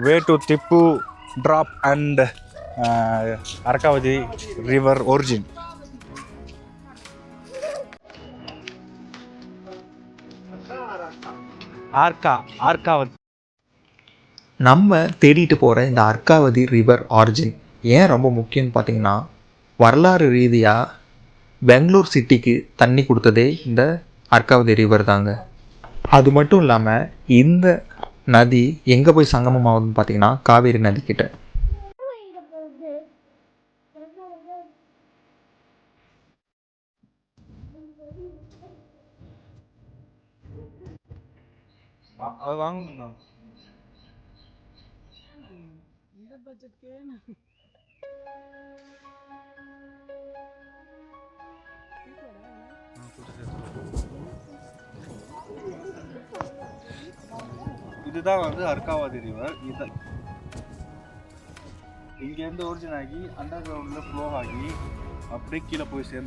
Way to Tipu drop and Arkavathi river origin. Arkavathi. நம்ம தேடிட்டு போகிற இந்த அர்க்காவதி ரிவர் ஆரிஜின் ஏன் ரொம்ப முக்கியம்னு பார்த்தீங்கன்னா, வரலாறு ரீதியாக பெங்களூர் சிட்டிக்கு தண்ணி கொடுத்ததே இந்த அர்க்காவதி ரிவர் தாங்க. அது மட்டும் இல்லாமல் இந்த நதி எங்கே போய் சங்கமம் ஆகுதுன்னு பார்த்தீங்கன்னா, காவேரி நதிக்கிட்ட. இதுதான் வந்து அர்க்காவதி ரிவர். இங்கேருந்து ஒரிஜின் ஆகி அண்டர் கிரவுண்டில் ஃப்ளோ ஆகி அப்படியே கீழே போய் சேர்ந்து